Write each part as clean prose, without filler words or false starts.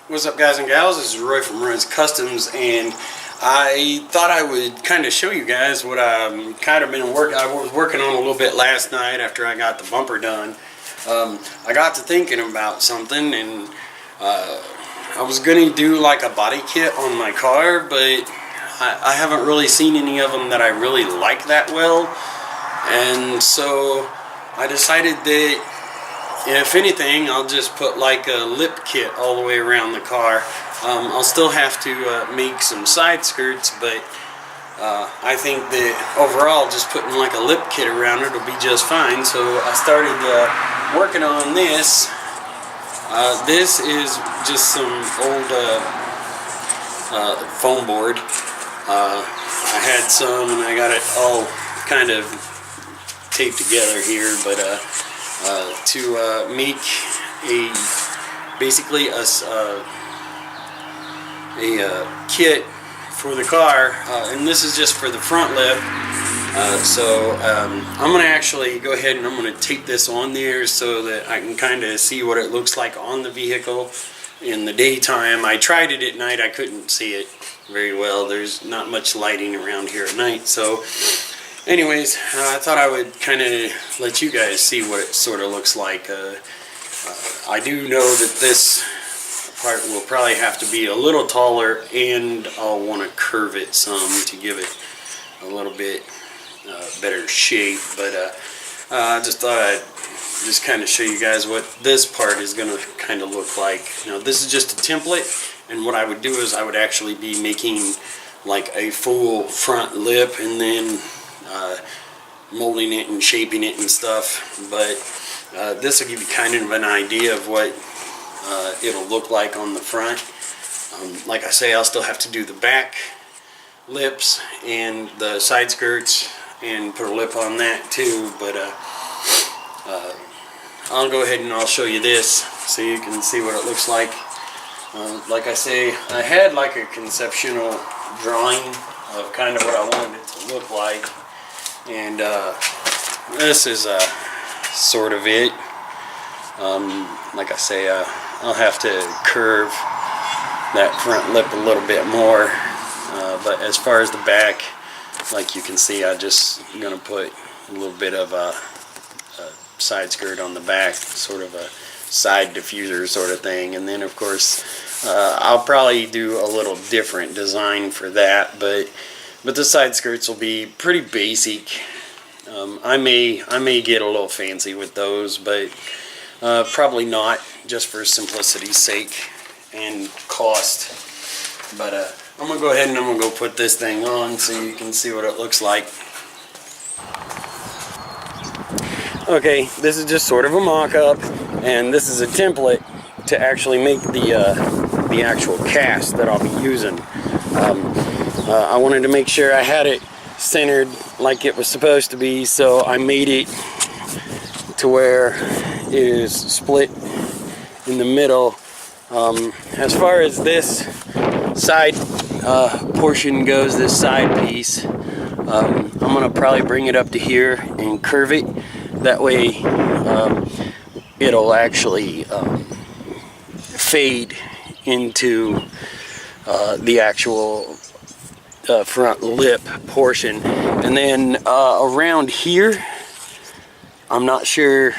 What's up, guys and gals? This is Roy from Roy's Customs, and I thought I would kind of show you guys what I've kind of been working. I was working on a little bit last night after I got the bumper done. I got to thinking about something, and I was going to do like a body kit on my car, but I haven't really seen any of them that I really like that well, and so I decided that if anything, I'll just put like a lip kit all the way around the car. I'll still have to make some side skirts, but I think that overall just putting like a lip kit around it will be just fine. So I started working on this. This is just some old foam board. I had some and I got it all kind of taped together here, but to make basically a kit for the car, and this is just for the front lip. I'm going to actually go ahead and I'm going to tape this on there so that I can kind of see what it looks like on the vehicle in the daytime. I tried it at night. I couldn't see it very well. There's not much lighting around here at night, so anyways, I thought I would kind of let you guys see what it sort of looks like. I do know that this part will probably have to be a little taller, and I'll want to curve it some to give it a little bit better shape, but I just thought I'd just kind of show you guys what this part is going to kind of look like. Now, this is just a template, and what I would do is I would actually be making like a full front lip and then molding it and shaping it and stuff, but this will give you kind of an idea of what it'll look like on the front. Like I say, I'll still have to do the back lips and the side skirts and put a lip on that too, but I'll go ahead and I'll show you this so you can see what it looks like. Like I say, I had like a conceptual drawing of kind of what I wanted it to look like, and this is sort of it. Like I say, I'll have to curve that front lip a little bit more, but as far as the back, like you can see, I'm just gonna put a little bit of a side skirt on the back, sort of a side diffuser sort of thing, and then of course I'll probably do a little different design for that, but the side skirts will be pretty basic. I may get a little fancy with those, but probably not, just for simplicity's sake and cost. But I'm gonna go ahead and I'm gonna go put this thing on so you can see what it looks like. Okay, this is just sort of a mock-up, and this is a template to actually make the actual cast that I'll be using. I wanted to make sure I had it centered like it was supposed to be, so I made it to where it is split in the middle. As far as this side portion goes, this side piece, I'm gonna probably bring it up to here and curve it. That way it'll actually fade into the actual front lip portion, and then around here, I'm not sure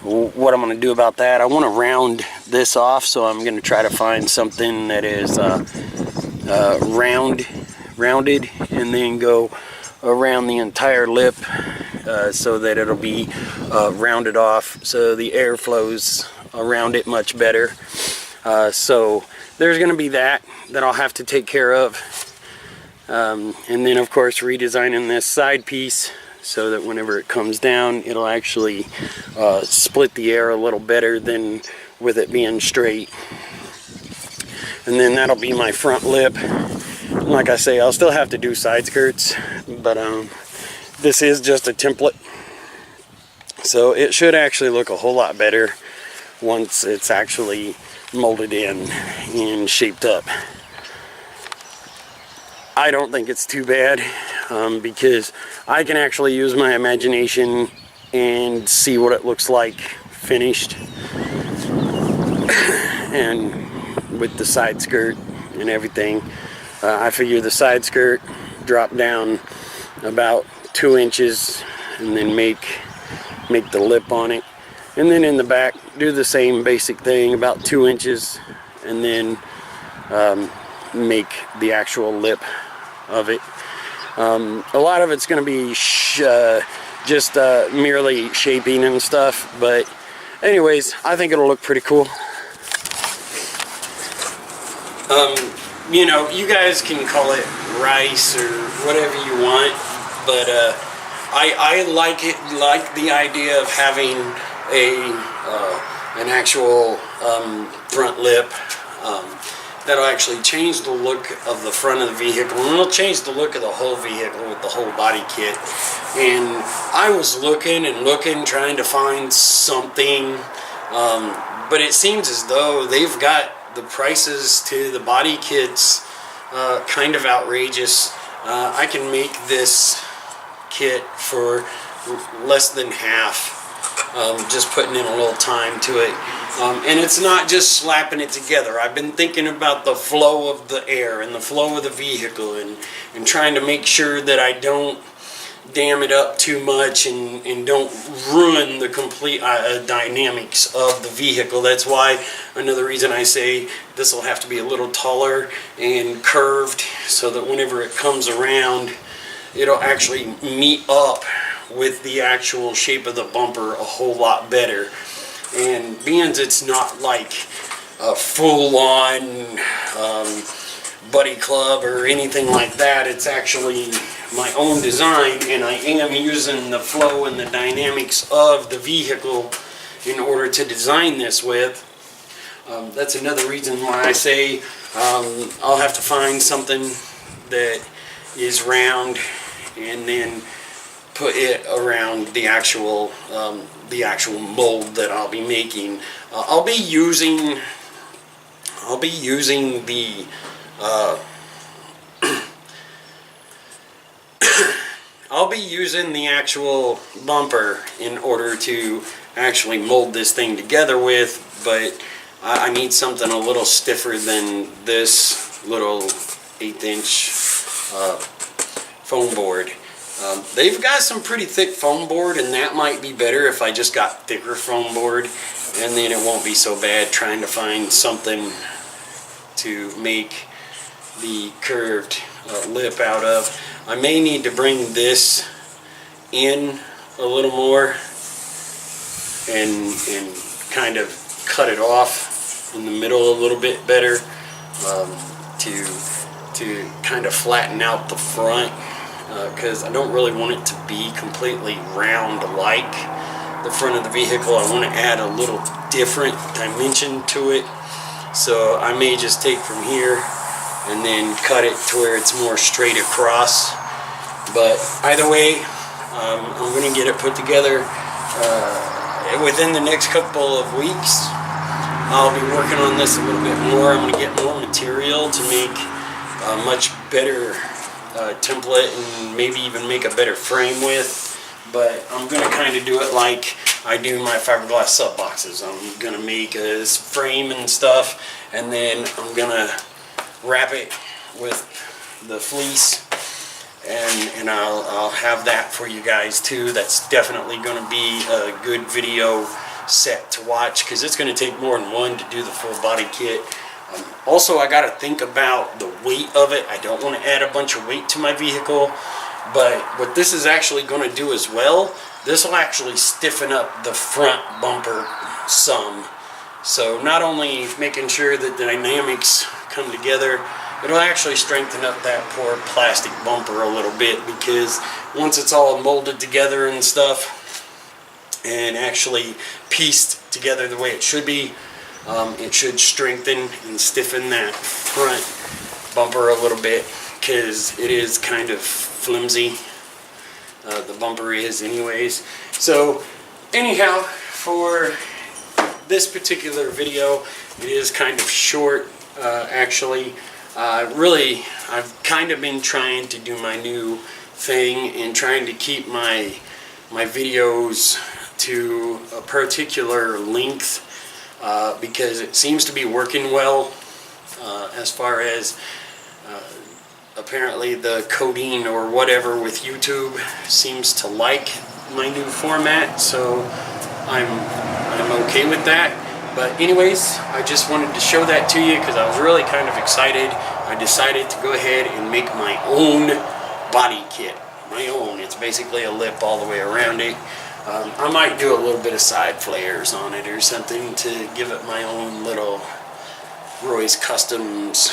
what I'm going to do about that. I want to round this off, so I'm going to try to find something that is rounded, and then go around the entire lip so that it'll be rounded off, so the air flows around it much better. So there's going to be that I'll have to take care of, and then of course redesigning this side piece so that whenever it comes down, it'll actually split the air a little better than with it being straight. And then that'll be my front lip. Like I say, I'll still have to do side skirts, but this is just a template, so it should actually look a whole lot better once it's actually molded in and shaped up. I don't think it's too bad, because I can actually use my imagination and see what it looks like finished. and with the side skirt and everything. I figure the side skirt drop down about 2 inches and then make the lip on it, and then in the back do the same basic thing, about 2 inches, and then make the actual lip of it. A lot of it's going to be just merely shaping and stuff, but anyways, I think it'll look pretty cool. You know, you guys can call it rice or whatever you want, but I like the idea of having an actual front lip that'll actually change the look of the front of the vehicle, and it'll change the look of the whole vehicle with the whole body kit. And I was looking and looking, trying to find something, but it seems as though they've got the prices to the body kits kind of outrageous. I can make this kit for less than half, just putting in a little time to it. And it's not just slapping it together. I've been thinking about the flow of the air and the flow of the vehicle, and trying to make sure that I don't dam it up too much and don't ruin the complete dynamics of the vehicle. That's why another reason I say this will have to be a little taller and curved, so that whenever it comes around, it'll actually meet up with the actual shape of the bumper a whole lot better. And being it's not like a full-on Buddy Club or anything like that, it's actually my own design, and I am using the flow and the dynamics of the vehicle in order to design this with. That's another reason why I say I'll have to find something that is round and then put it around the actual mold that I'll be making. I'll be using the I'll be using the actual bumper in order to actually mold this thing together with, but I need something a little stiffer than this little 1/8" foam board. They've got some pretty thick foam board, and that might be better if I just got thicker foam board, and then it won't be so bad trying to find something to make the curved lip out of. I may need to bring this in a little more and kind of cut it off in the middle a little bit better, to kind of flatten out the front, because I don't really want it to be completely round like the front of the vehicle. I want to add a little different dimension to it, so I may just take from here and then cut it to where it's more straight across. But either way, I'm going to get it put together within the next couple of weeks. I'll be working on this a little bit more. I'm going to get more material to make a much better template, and maybe even make a better frame with. But I'm going to kind of do it like I do my fiberglass sub boxes. I'm going to make a frame and stuff, and then I'm going to wrap it with the fleece, and I'll have that for you guys too. That's definitely going to be a good video set to watch, because it's going to take more than one to do the full body kit. Also, I got to think about the weight of it. I don't want to add a bunch of weight to my vehicle, but what this is actually going to do as well, this will actually stiffen up the front bumper some. So not only making sure that the dynamics come together, it'll actually strengthen up that poor plastic bumper a little bit, because once it's all molded together and stuff and actually pieced together the way it should be, it should strengthen and stiffen that front bumper a little bit, because it is kind of flimsy. The bumper is anyways. So anyhow, for this particular video, it is kind of short, actually. Really, I've kind of been trying to do my new thing and trying to keep my videos to a particular length, because it seems to be working well as far as apparently the coding or whatever with YouTube seems to like my new format, so I'm okay with that. But anyways, I just wanted to show that to you because I was really kind of excited. I decided to go ahead and make my own body kit. My own. It's basically a lip all the way around it. I might do a little bit of side flares on it or something to give it my own little Roy's Customs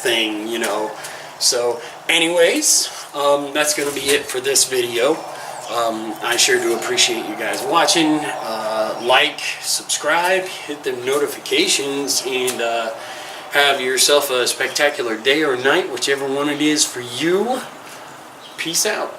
thing, you know. So anyways, that's going to be it for this video. I sure do appreciate you guys watching. Like, subscribe, hit the notifications, and have yourself a spectacular day or night, whichever one it is for you. Peace out.